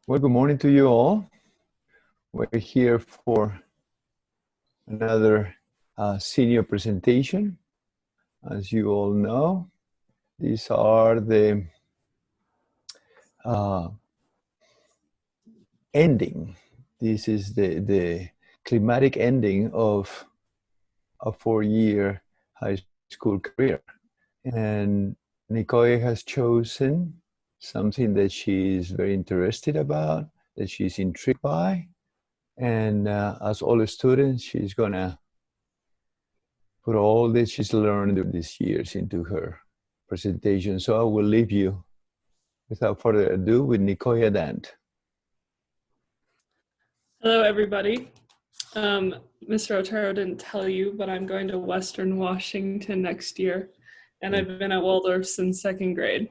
Well, good morning to you all. We're here for another senior presentation. As you all know, these are the uh, ending. This is the climatic ending of a 4-year high school career. And Nicoya has chosen something that she's very interested about, that she's intrigued by. And as all the students, she's gonna put all that she's learned during these years into her presentation. So I will leave you, without further ado, with Nicoya Dant. Hello, everybody. Mr. Otero didn't tell you, but I'm going to Western Washington next year, and I've been at Waldorf since second grade.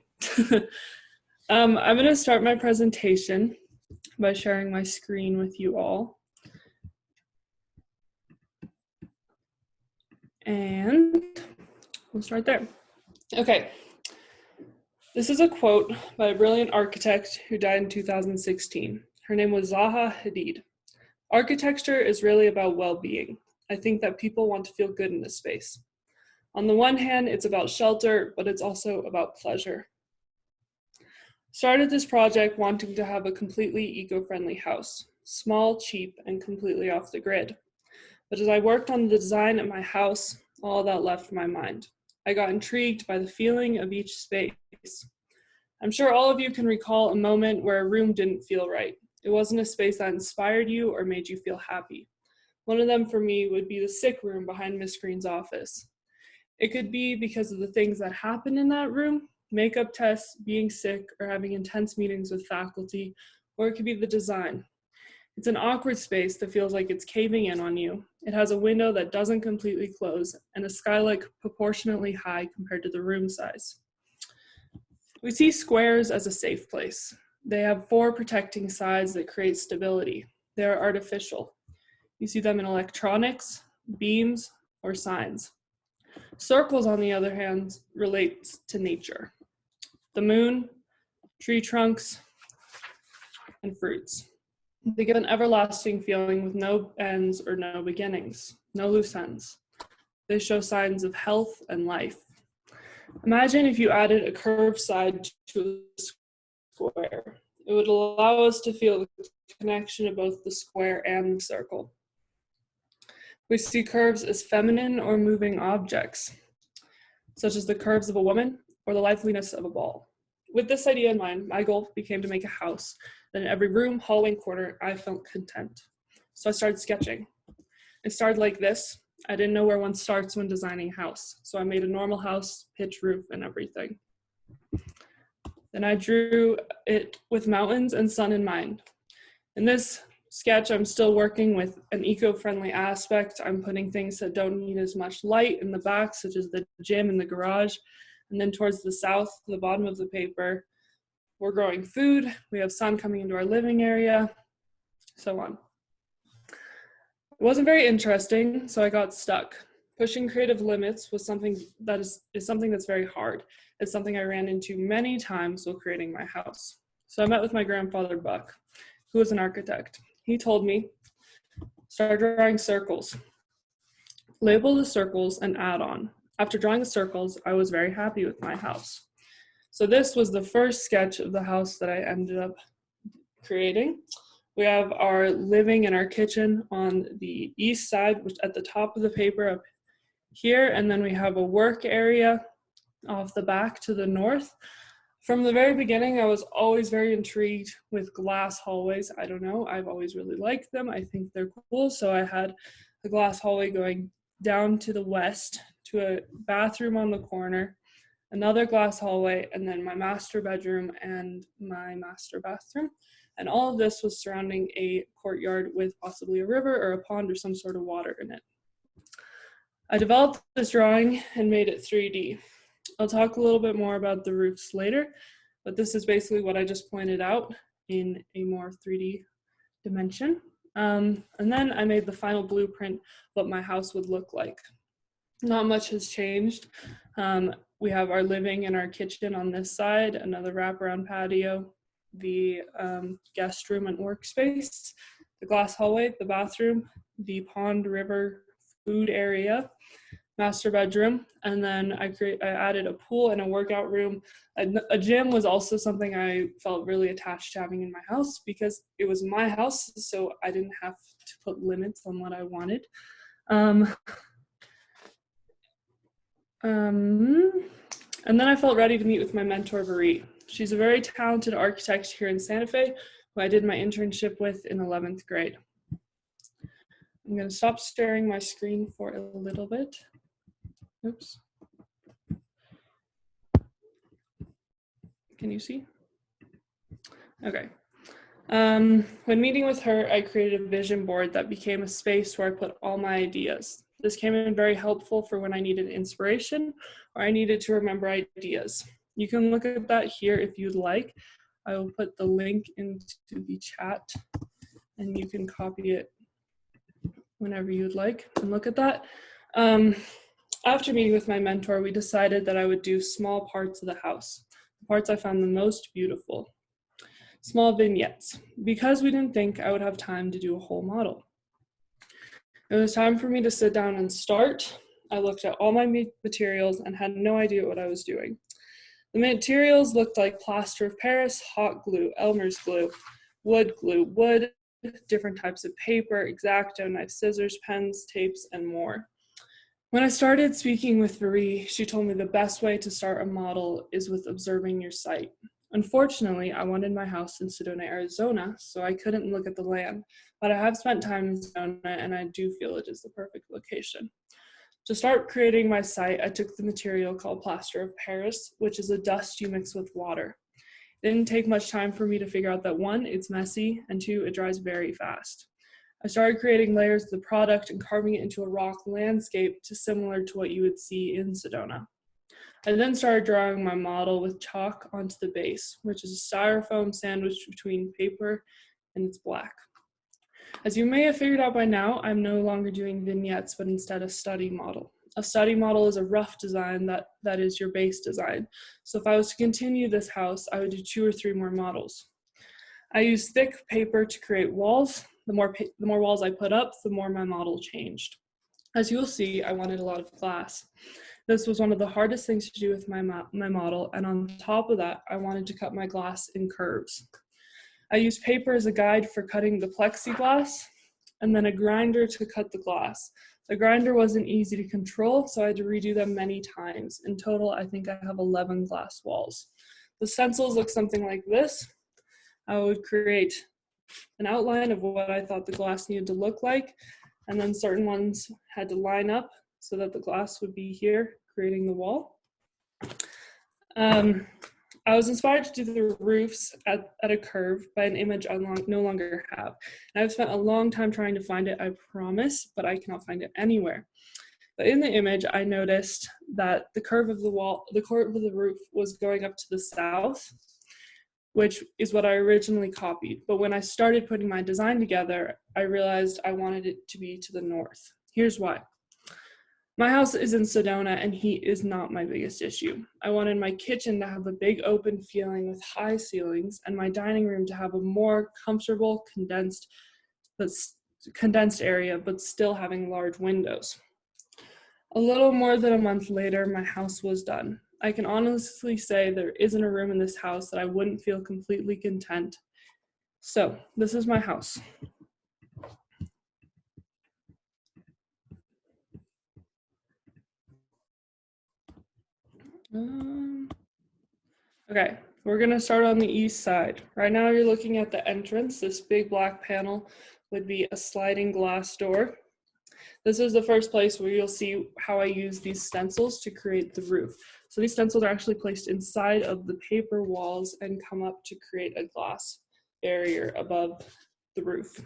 I'm going to start my presentation by sharing my screen with you all. And we'll start there. Okay. This is a quote by a brilliant architect who died in 2016. Her name was Zaha Hadid. Architecture is really about well-being. I think that people want to feel good in a space. On the one hand, it's about shelter, but it's also about pleasure. Started this project wanting to have a completely eco-friendly house, small, cheap, and completely off the grid. But as I worked on the design of my house, all that left my mind. I got intrigued by the feeling of each space. I'm sure all of you can recall a moment where a room didn't feel right. It wasn't a space that inspired you or made you feel happy. One of them for me would be the sick room behind Miss Green's office. It could be because of the things that happened in that room, makeup tests, being sick, or having intense meetings with faculty, or it could be the design. It's an awkward space that feels like it's caving in on you. It has a window that doesn't completely close, and a skylight proportionately high compared to the room size. We see squares as a safe place. They have 4 protecting sides that create stability. They are artificial. You see them in electronics, beams, or signs. Circles, on the other hand, relate to nature. The moon, tree trunks, and fruits. They give an everlasting feeling with no ends or no beginnings, no loose ends. They show signs of health and life. Imagine if you added a curved side to a square. It would allow us to feel the connection of both the square and the circle. We see curves as feminine or moving objects, such as the curves of a woman or the liveliness of a ball. With this idea in mind, my goal became to make a house that in every room, hallway, and corner, I felt content. So I started sketching. It started like this. I didn't know where one starts when designing a house, so I made a normal house, pitch roof, and everything. Then I drew it with mountains and sun in mind. In this sketch, I'm still working with an eco-friendly aspect. I'm putting things that don't need as much light in the back, such as the gym and the garage. And then towards the south, the bottom of the paper, we're growing food. We have sun coming into our living area, so on. It wasn't very interesting, so I got stuck. Pushing creative limits was something that is something that's very hard. It's something I ran into many times while creating my house. So I met with my grandfather, Buck, who was an architect. He told me, start drawing circles. Label the circles and add on. After drawing the circles, I was very happy with my house. So this was the first sketch of the house that I ended up creating. We have our living and our kitchen on the east side, which at the top of the paper up here, and then we have a work area off the back to the north. From the very beginning, I was always very intrigued with glass hallways. I don't know, I've always really liked them. I think they're cool. So I had a glass hallway going down to the west to a bathroom on the corner, another glass hallway, and then my master bedroom and my master bathroom. And all of this was surrounding a courtyard with possibly a river or a pond or some sort of water in it. I developed this drawing and made it 3D. I'll talk a little bit more about the roofs later, but this is basically what I just pointed out in a more 3D dimension. And then I made the final blueprint, what my house would look like. Not much has changed. We have our living and our kitchen on this side, another wraparound patio, the guest room and workspace, the glass hallway, the bathroom, the pond, river, food area, master bedroom, and then I added a pool and a workout room. A gym was also something I felt really attached to having in my house because it was my house, so I didn't have to put limits on what I wanted. And then I felt ready to meet with my mentor, Marie. She's a very talented architect here in Santa Fe, who I did my internship with in 11th grade. I'm going to stop sharing my screen for a little bit. Oops. Can you see? Okay. When meeting with her, I created a vision board that became a space where I put all my ideas. This came in very helpful for when I needed inspiration or I needed to remember ideas. You can look at that here if you'd like. I will put the link into the chat and you can copy it whenever you'd like and look at that. After meeting with my mentor, we decided that I would do small parts of the house, the parts I found the most beautiful. Small vignettes, because we didn't think I would have time to do a whole model. It was time for me to sit down and start. I looked at all my materials and had no idea what I was doing. The materials looked like plaster of Paris, hot glue, Elmer's glue, wood, different types of paper, X-Acto, knife, scissors, pens, tapes, and more. When I started speaking with Marie, she told me the best way to start a model is with observing your site. Unfortunately, I wanted my house in Sedona, Arizona, so I couldn't look at the land, but I have spent time in Sedona and I do feel it is the perfect location. To start creating my site, I took the material called plaster of Paris, which is a dust you mix with water. It didn't take much time for me to figure out that 1, it's messy, and 2, it dries very fast. I started creating layers of the product and carving it into a rock landscape similar to what you would see in Sedona. I then started drawing my model with chalk onto the base, which is a styrofoam sandwiched between paper and it's black. As you may have figured out by now, I'm no longer doing vignettes, but instead a study model. A study model is a rough design that is your base design. So if I was to continue this house, I would do 2 or 3 more models. I use thick paper to create walls. The more walls I put up, the more my model changed. As you'll see, I wanted a lot of glass. This was one of the hardest things to do with my model, and on top of that, I wanted to cut my glass in curves. I used paper as a guide for cutting the plexiglass, and then a grinder to cut the glass. The grinder wasn't easy to control, so I had to redo them many times. In total, I think I have 11 glass walls. The stencils look something like this. I would create an outline of what I thought the glass needed to look like, and then certain ones had to line up so that the glass would be here, creating the wall. I was inspired to do the roofs at a curve by an image I no longer have. And I've spent a long time trying to find it, I promise, but I cannot find it anywhere. But in the image, I noticed that the curve of the roof was going up to the south, which is what I originally copied. But when I started putting my design together, I realized I wanted it to be to the north. Here's why. My house is in Sedona and heat is not my biggest issue. I wanted my kitchen to have a big open feeling with high ceilings and my dining room to have a more comfortable condensed area, but still having large windows. A little more than a month later, my house was done. I can honestly say there isn't a room in this house that I wouldn't feel completely content. So, this is my house. Okay, we're gonna start on the east side. Right now you're looking at the entrance. This big black panel would be a sliding glass door. This is the first place where you'll see how I use these stencils to create the roof. So these stencils are actually placed inside of the paper walls and come up to create a glass barrier above the roof.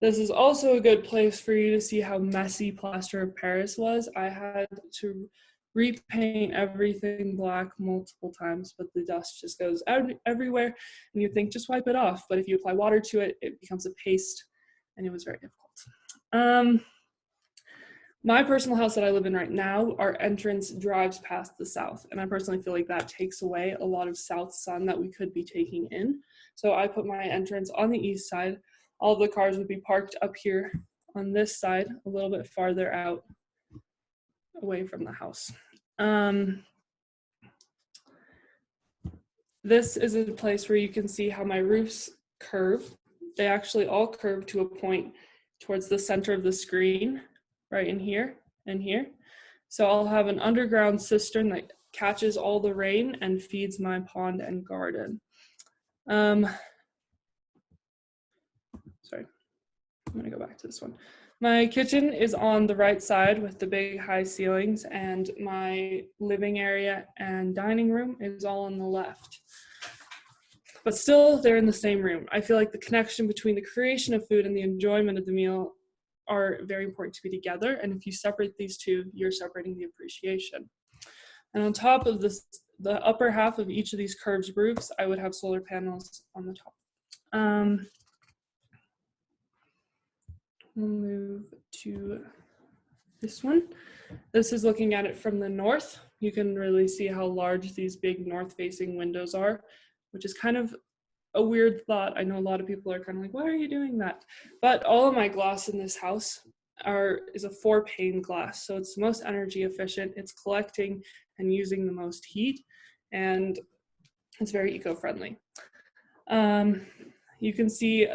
This is also a good place for you to see how messy plaster of Paris was. I had to repaint everything black multiple times, but the dust just goes everywhere and you think just wipe it off, but if you apply water to it, it becomes a paste and it was very difficult. My personal house that I live in right now, our entrance drives past the south, and I personally feel like that takes away a lot of south sun that we could be taking in. So I put my entrance on the east side. All of the cars would be parked up here on this side, a little bit farther out away from the house. This is a place where you can see how my roofs curve. They actually all curve to a point towards the center of the screen, right in here and here. So I'll have an underground cistern that catches all the rain and feeds my pond and garden. Sorry, I'm gonna go back to this one. My kitchen is on the right side with the big high ceilings, and my living area and dining room is all on the left. But still, they're in the same room. I feel like the connection between the creation of food and the enjoyment of the meal are very important to be together. And if you separate these two, you're separating the appreciation. And on top of this, the upper half of each of these curved roofs, I would have solar panels on the top. We'll move to this one. This is looking at it from the north. You can really see how large these big north-facing windows are, which is kind of a weird thought. I know a lot of people are kind of like, why are you doing that? But all of my glass in this house is a 4-pane glass, so it's the most energy efficient. It's collecting and using the most heat, and it's very eco-friendly. You can see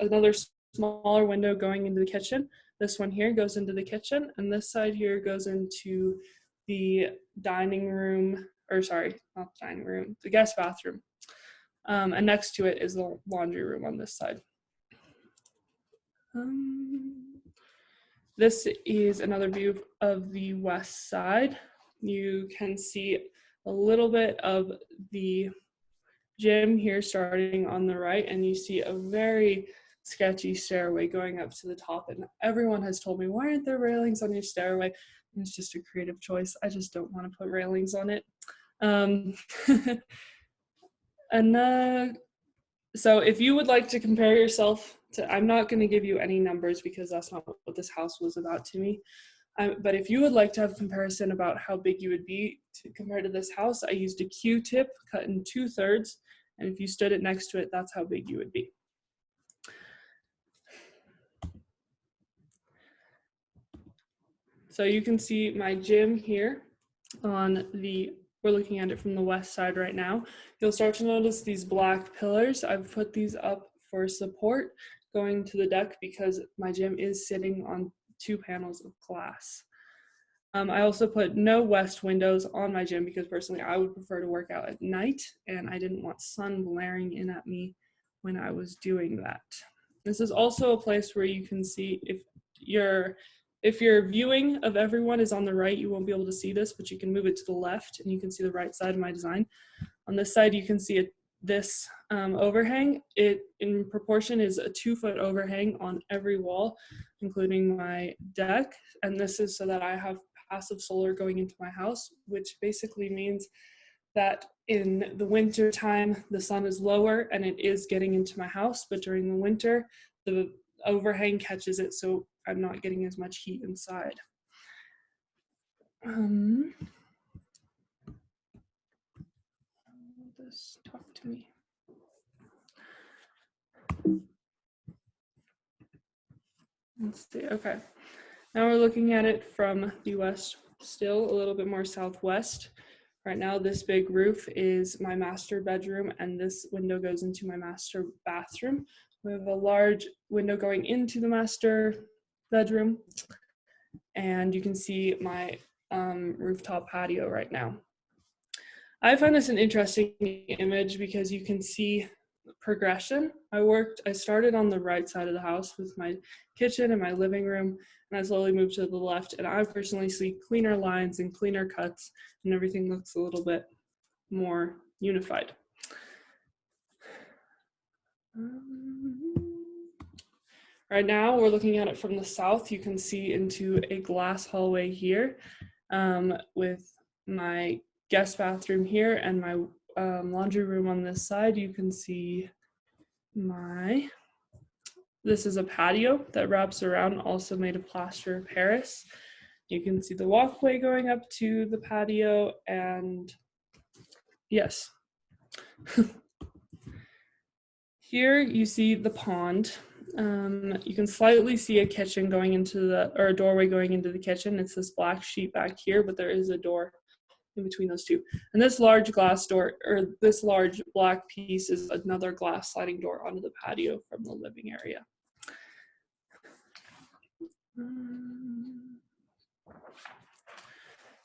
another smaller window going into the kitchen. This one here goes into the kitchen, and this side here goes into the dining room, or sorry, not the dining room, the guest bathroom. And next to it is the laundry room on this side. This is another view of the west side. You can see a little bit of the gym here starting on the right, and you see a very sketchy stairway going up to the top, and everyone has told me, why aren't there railings on your stairway? And it's just a creative choice. I just don't want to put railings on it. So if you would like to compare yourself to, I'm not going to give you any numbers because that's not what this house was about to me. But if you would like to have a comparison about how big you would be compared to this house, I used a Q-tip cut in 2/3. And if you stood it next to it, that's how big you would be. So you can see my gym here we're looking at it from the west side right now. You'll start to notice these black pillars. I've put these up for support going to the deck because my gym is sitting on 2 panels of glass. I also put no west windows on my gym because personally I would prefer to work out at night, and I didn't want sun blaring in at me when I was doing that. This is also a place where you can see if your viewing of everyone is on the right, you won't be able to see this, but you can move it to the left and you can see the right side of my design. On this side, you can see this overhang. It in proportion is a 2-foot overhang on every wall, including my deck. And this is so that I have passive solar going into my house, which basically means that in the winter time, the sun is lower and it is getting into my house, but during the winter, the overhang catches it, so I'm not getting as much heat inside. This talk to me. Let's see, okay. Now we're looking at it from the west, still a little bit more southwest. Right now, this big roof is my master bedroom, and this window goes into my master bathroom. We have a large window going into the master bedroom, and you can see my rooftop patio right now. I find this an interesting image because you can see progression. I started on the right side of the house with my kitchen and my living room, and I slowly moved to the left, and I personally see cleaner lines and cleaner cuts, and everything looks a little bit more unified. Right now, we're looking at it from the south. You can see into a glass hallway here with my guest bathroom here and my laundry room on this side. You can see this is a patio that wraps around, also made of plaster of Paris. You can see the walkway going up to the patio, and yes. Here you see the pond. You can slightly see a kitchen going into the, or a doorway going into the kitchen. It's this black sheet back here, but there is a door in between those two. And this large glass door, or this large black piece, is another glass sliding door onto the patio from the living area.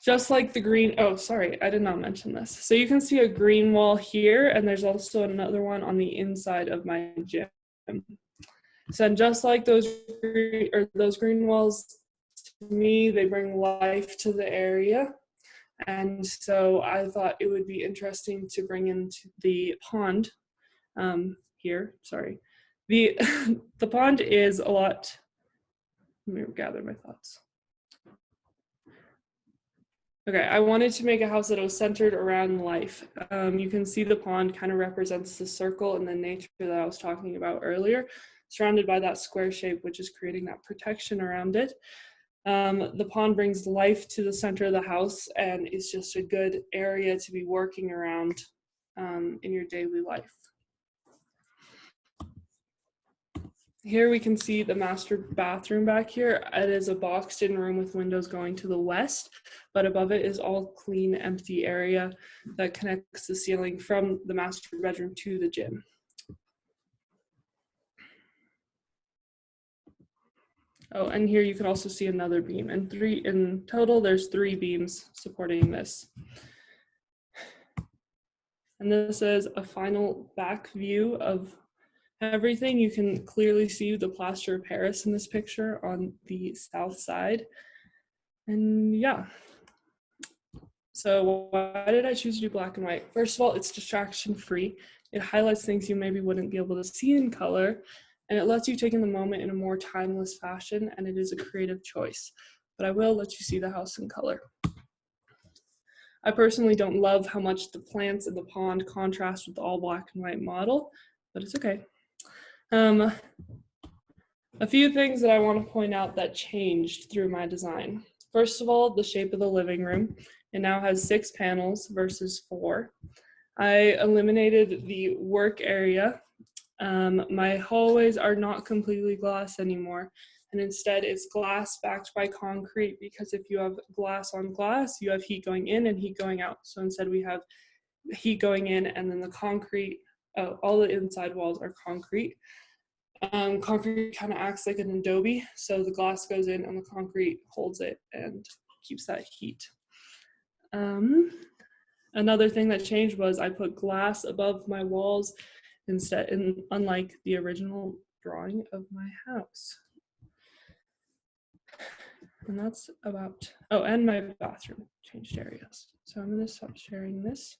Just like the green, oh, sorry, I did not mention this. So you can see a green wall here, and there's also another one on the inside of my gym. So just like those green walls, to me, they bring life to the area. And so I thought it would be interesting to bring into the pond here, sorry. The pond is a lot, let me gather my thoughts. Okay, I wanted to make a house that was centered around life. You can see the pond kind of represents the circle and the nature that I was talking about earlier, surrounded by that square shape, which is creating that protection around it. The pond brings life to the center of the house and is just a good area to be working around in your daily life. Here we can see the master bathroom back here. It is a boxed-in room with windows going to the west, but above it is all clean, empty area that connects the ceiling from the master bedroom to the gym. Oh, and here you can also see another beam, and in total there's 3 beams supporting this. And this is a final back view of everything. You can clearly see the plaster of Paris in this picture on the south side. And yeah. So why did I choose to do black and white? First of all, it's distraction free. It highlights things you maybe wouldn't be able to see in color, and it lets you take in the moment in a more timeless fashion, and it is a creative choice. But I will let you see the house in color. I personally don't love how much the plants in the pond contrast with the all black and white model, but it's okay. A few things that I want to point out that changed through my design. First of all, the shape of the living room. It now has 6 panels versus 4. I eliminated the work area. My hallways are not completely glass anymore, and instead it's glass backed by concrete, because if you have glass on glass, you have heat going in and heat going out. So instead we have heat going in, and then the concrete, all the inside walls are concrete. Concrete kind of acts like an adobe, so the glass goes in and the concrete holds it and keeps that heat. Another thing that changed was I put glass above my walls instead, unlike the original drawing of my house. And that's about, oh, and my bathroom changed areas. So I'm going to stop sharing this.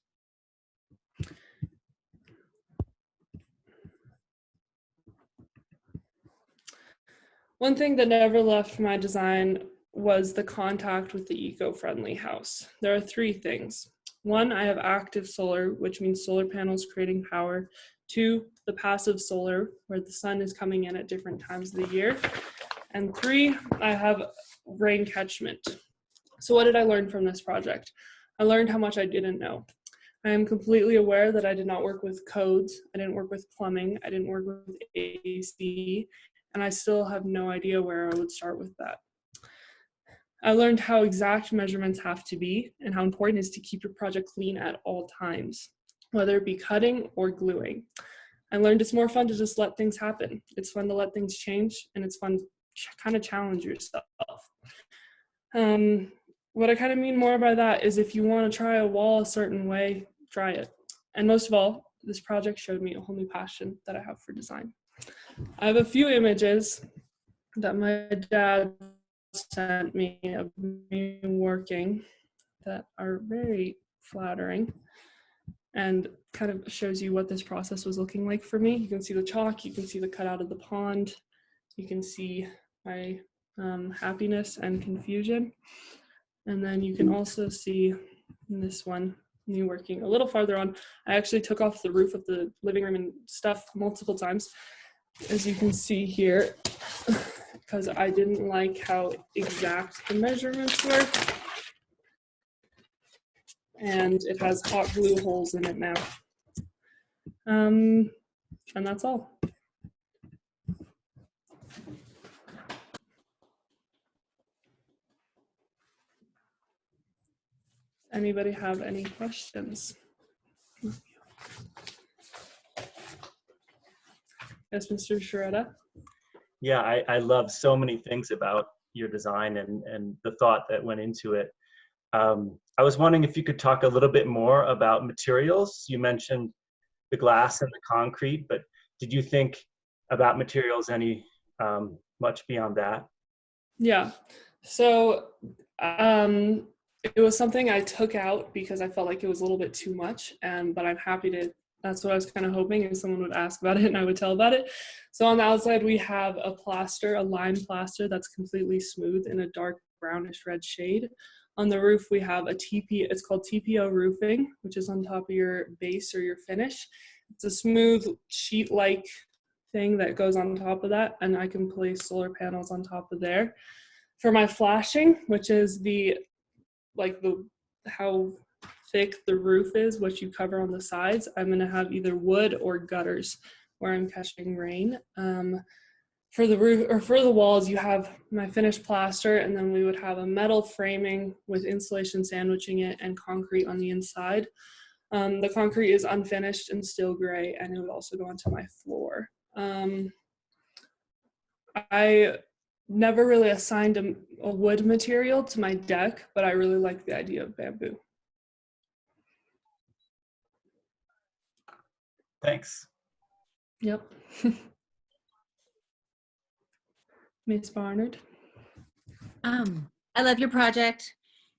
One thing that never left my design was the contact with the eco-friendly house. There are 3 things. 1, I have active solar, which means solar panels creating power. 2, the passive solar, where the sun is coming in at different times of the year. And 3, I have rain catchment. So what did I learn from this project? I learned how much I didn't know. I am completely aware that I did not work with codes. I didn't work with plumbing. I didn't work with AC. And I still have no idea where I would start with that. I learned how exact measurements have to be and how important it is to keep your project clean at all times, whether it be cutting or gluing. I learned it's more fun to just let things happen. It's fun to let things change, and it's fun to kind of challenge yourself. What I kind of mean more by that is if you want to try a wall a certain way, try it. And most of all, this project showed me a whole new passion that I have for design. I have a few images that my dad sent me of me working that are very flattering and kind of shows you what this process was looking like for me. You can see the chalk, you can see the cutout of the pond, you can see my happiness and confusion. And then you can also see in this one, me working a little farther on. I actually took off the roof of the living room and stuff multiple times. As you can see here, because I didn't like how exact the measurements were. And it has hot glue holes in it now. And that's all. Anybody have any questions? Yes, Mr. Sharetta? Yeah, I love so many things about your design and the thought that went into it. I was wondering if you could talk a little bit more about materials. You mentioned the glass and the concrete, but did you think about materials any much beyond that? Yeah. So it was something I took out because I felt like it was a little bit too much. But I'm happy to. That's what I was kind of hoping, if someone would ask about it and I would tell about it. So on the outside, we have a plaster, a lime plaster that's completely smooth in a dark brownish red shade. On the roof, we have a TP. It's called TPO roofing, which is on top of your base or your finish. It's a smooth sheet-like thing that goes on top of that, and I can place solar panels on top of there. For my flashing, which is how thick the roof is, what you cover on the sides, I'm going to have either wood or gutters where I'm catching rain. For the roof or for the walls, you have my finished plaster, and then we would have a metal framing with insulation sandwiching it and concrete on the inside. The concrete is unfinished and still gray, and it would also go onto my floor. I never really assigned a wood material to my deck, but I really like the idea of bamboo. Thanks. Yep. Miss Barnard? I love your project.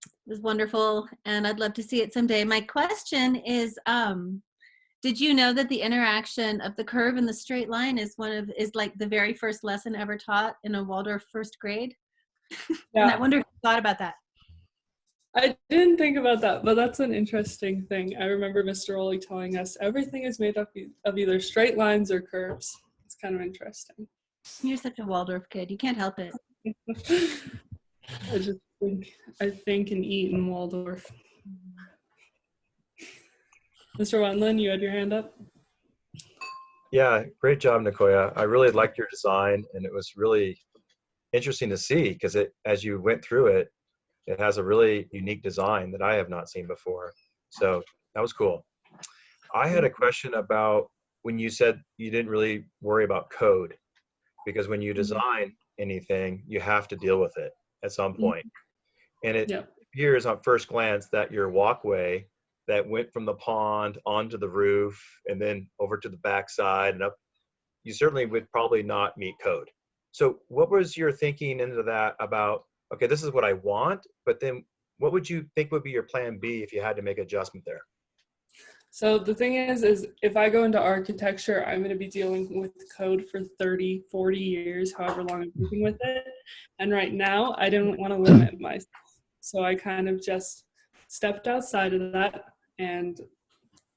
It was wonderful, and I'd love to see it someday. My question is, did you know that the interaction of the curve and the straight line is like the very first lesson ever taught in a Waldorf first grade? Yeah. And I wonder if you thought about that. I didn't think about that, but that's an interesting thing. I remember Mr. Rowley telling us everything is made up of either straight lines or curves. It's kind of interesting. You're such a Waldorf kid. You can't help it. I think and eat in Waldorf. Mr. Wendland, you had your hand up? Yeah, great job, Nicoya. I really liked your design, and it was really interesting to see because as you went through it, it has a really unique design that I have not seen before. So that was cool. I had a question about when you said you didn't really worry about code, because when you design anything, you have to deal with it at some point. And it appears on first glance that your walkway that went from the pond onto the roof and then over to the backside and up, you certainly would probably not meet code. So what was your thinking into that about, okay, this is what I want, but then what would you think would be your plan B if you had to make an adjustment there? So the thing is if I go into architecture, I'm going to be dealing with code for 30, 40 years, however long I'm working with it. And right now, I didn't want to limit myself. So I kind of just stepped outside of that and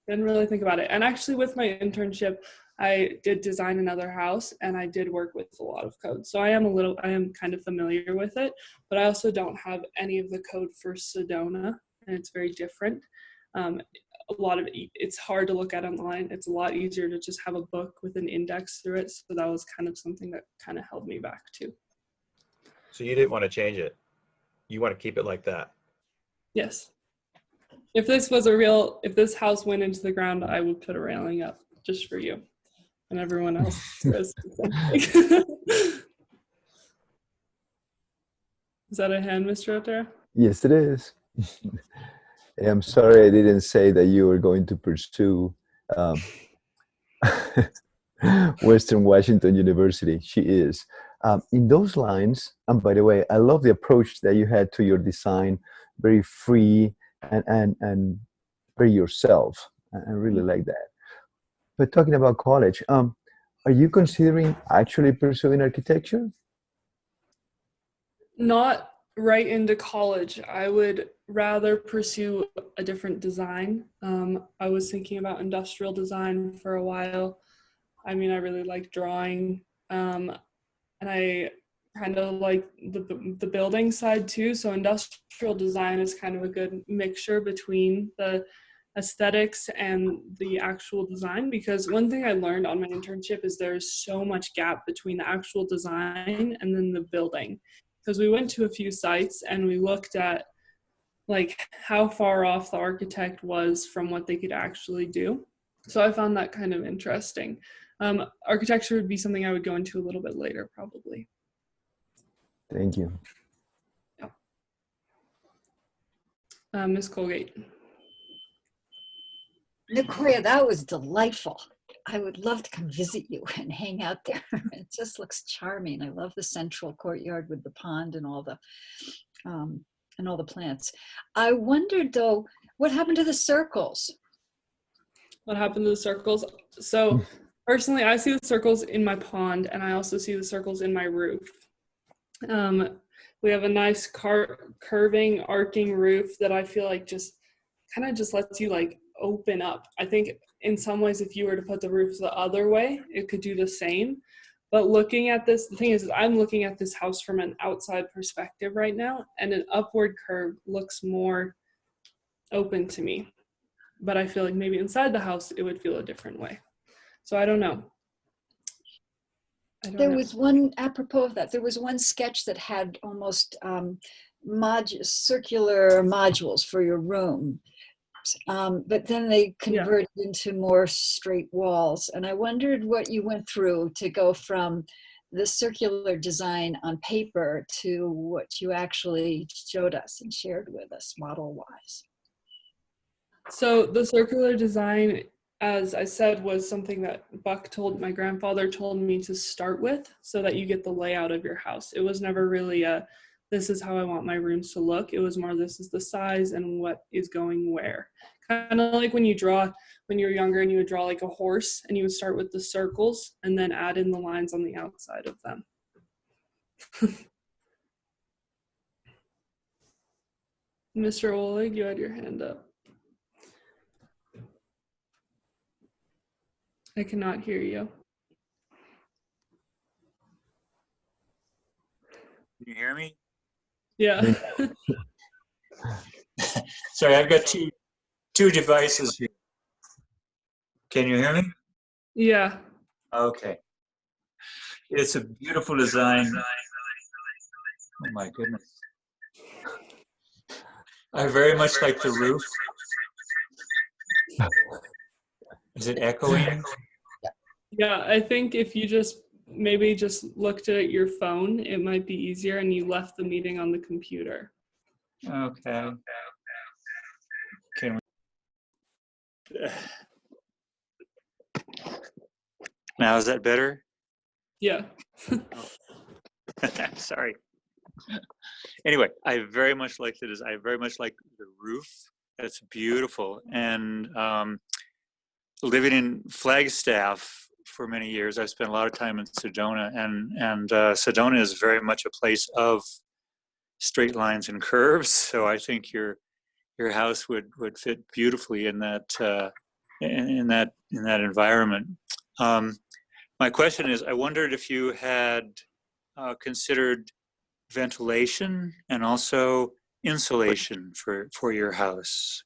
didn't really think about it. And actually with my internship, I did design another house and I did work with a lot of code. So I am kind of familiar with it, but I also don't have any of the code for Sedona, and it's very different. It's hard to look at online. It's a lot easier to just have a book with an index through it. So that was kind of something that kind of held me back too. So you didn't want to change it. You want to keep it like that. Yes. If this house went into the ground, I would put a railing up just for you and everyone else. Is that a hand, Mr. Otero? Yes, it is. I'm sorry I didn't say that you were going to pursue Western Washington University. She is. In those lines, and by the way, I love the approach that you had to your design, very free and very yourself. I really like that. But talking about college, are you considering actually pursuing architecture? Not right into college. I would rather pursue a different design. I was thinking about industrial design for a while. I mean, I really like drawing. And I kind of like the building side too. So industrial design is kind of a good mixture between the aesthetics and the actual design, because one thing I learned on my internship is there's so much gap between the actual design and then the building, because we went to a few sites and we looked at like how far off the architect was from what they could actually do. So I found that kind of interesting. Architecture would be something I would go into a little bit later, probably. Thank you. Ms. Colgate. Nicoya, that was delightful. I would love to come visit you and hang out there. It just looks charming. I love the central courtyard with the pond and all the plants. I wondered though, what happened to the circles? What happened to the circles? So personally, I see the circles in my pond, and I also see the circles in my roof. We have a nice curving, arcing roof that I feel like just kind of just lets you like open up. I think in some ways, if you were to put the roof the other way, it could do the same. But looking at this, the thing is I'm looking at this house from an outside perspective right now, and an upward curve looks more open to me. But I feel like maybe inside the house, it would feel a different way. So I don't know. There was one, apropos of that, there was one sketch that had almost circular modules for your room. But then they converted into more straight walls. And I wondered what you went through to go from the circular design on paper to what you actually showed us and shared with us model-wise. So the circular design, as I said, was something that my grandfather told me to start with so that you get the layout of your house. It was never really this is how I want my rooms to look. It was more, this is the size and what is going where. Kind of like when you're younger and you would draw like a horse, and you would start with the circles and then add in the lines on the outside of them. Mr. Oleg, you had your hand up. I cannot hear you. Can you hear me? Yeah. Sorry, I've got two devices here. Can you hear me? Yeah. Okay. It's a beautiful design. Oh my goodness. I very much like the roof. Is it echoing? Yeah, I think if you maybe just looked at your phone, it might be easier, and you left the meeting on the computer. Okay. Can we? Now is that better? Yeah. Sorry. Anyway, I very much like the design. I very much like the roof. That's beautiful. And living in Flagstaff for many years, I've spent a lot of time in Sedona, and Sedona is very much a place of straight lines and curves. So I think your house would fit beautifully in that in that environment. My question is, I wondered if you had considered ventilation and also insulation for your house.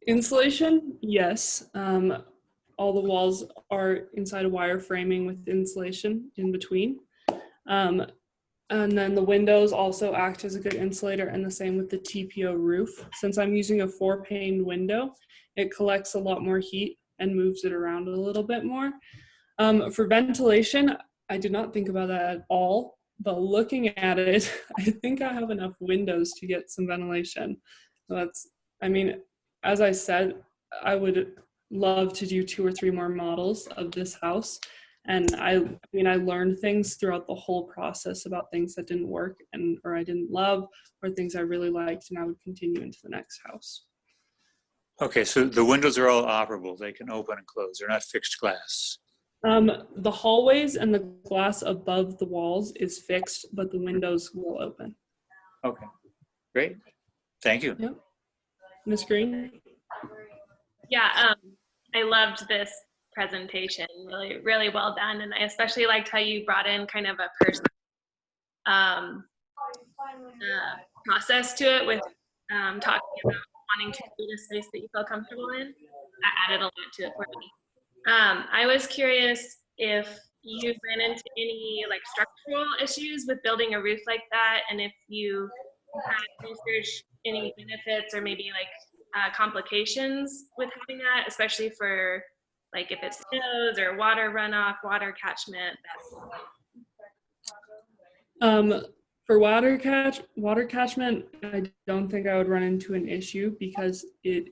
Insulation, yes. All the walls are inside a wire framing with insulation in between. And then the windows also act as a good insulator, and the same with the TPO roof. Since I'm using a 4-pane window, it collects a lot more heat and moves it around a little bit more. For ventilation, I did not think about that at all, but looking at it, I think I have enough windows to get some ventilation. So as I said, I would love to do 2 or 3 more models of this house. And I learned things throughout the whole process about things that didn't work or I didn't love, or things I really liked, and I would continue into the next house. Okay, so the windows are all operable. They can open and close. They're not fixed glass. The hallways and the glass above the walls is fixed, but the windows will open. Okay, great. Thank you. Yep. Ms. Green? Yeah, I loved this presentation. Really, really well done. And I especially liked how you brought in kind of a personal process to it with talking about wanting to create a space that you feel comfortable in. That added a lot to it for me. I was curious if you ran into any like structural issues with building a roof like that, and if you had researched any benefits or maybe like complications with having that, especially for like if it snows or water runoff, water catchment. For water catchment, I don't think I would run into an issue because I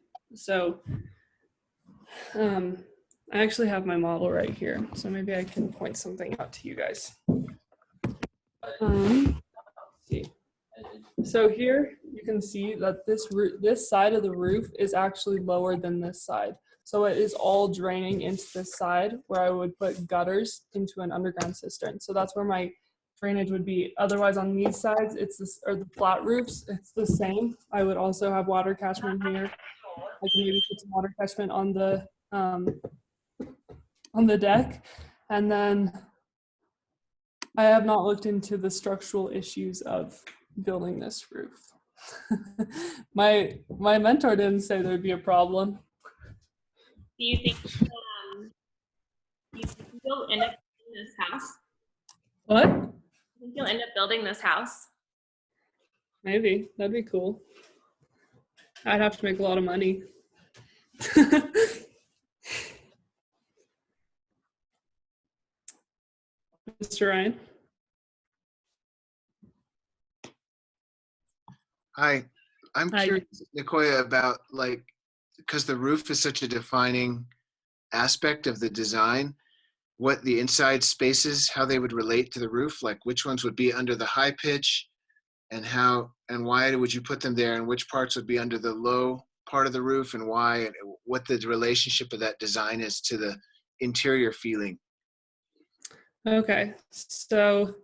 actually have my model right here, so maybe I can point something out to you guys. See. So here you can see that this side of the roof is actually lower than this side. So it is all draining into this side where I would put gutters into an underground cistern. So that's where my drainage would be. Otherwise on these sides, or the flat roofs, it's the same. I would also have water catchment here. I can maybe put some water catchment on the deck. And then I have not looked into the structural issues of building this roof. My mentor didn't say there'd be a problem. Do you think you'll end up building this house? What? I think you'll end up building this house. Maybe. That'd be cool. I'd have to make a lot of money. Mr. Ryan? Hi, I'm Hi. curious, Nicoya, about like, because the roof is such a defining aspect of the design, what the inside spaces, how they would relate to the roof, like which ones would be under the high pitch and why would you put them there, and which parts would be under the low part of the roof and why, and what the relationship of that design is to the interior feeling. Okay, so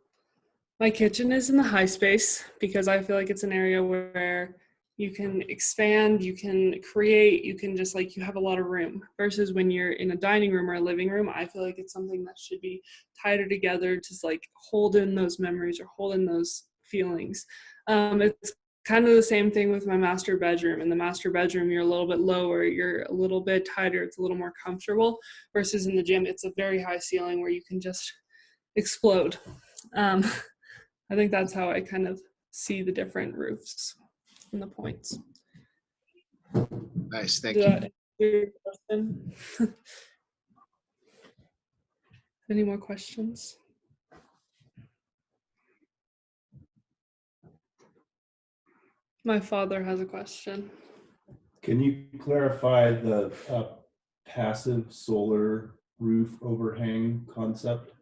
my kitchen is in the high space because I feel like it's an area where you can expand, you can create, you can just like, you have a lot of room versus when you're in a dining room or a living room. I feel like it's something that should be tighter together to like hold in those memories or hold in those feelings. It's kind of the same thing with my master bedroom. In the master bedroom, you're a little bit lower, you're a little bit tighter, it's a little more comfortable versus in the gym, it's a very high ceiling where you can just explode. I think that's how I kind of see the different roofs and the points. Nice, thank Did you. that answer your question? Any more questions? My father has a question. Can you clarify the passive solar roof overhang concept?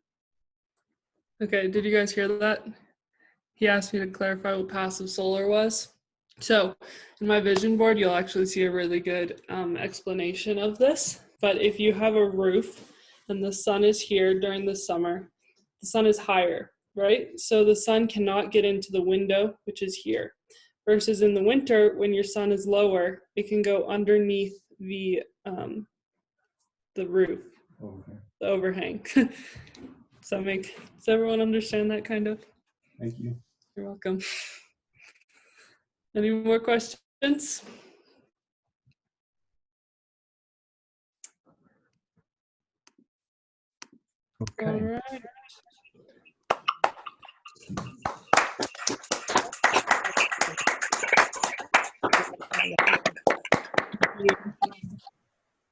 Okay, did you guys hear that? He asked me to clarify what passive solar was. So in my vision board, you'll actually see a really good explanation of this. But if you have a roof and the sun is here during the summer, the sun is higher, right? So the sun cannot get into the window, which is here. Versus in the winter, when your sun is lower, it can go underneath the roof, Okay. the overhang. Does everyone understand that kind of? Thank you. You're welcome. Any more questions? Okay. All right.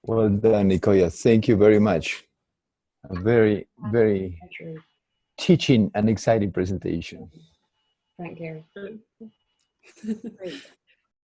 Well done, Nicoya. Thank you very much. A very, very teaching and exciting presentation. Thank you. Great.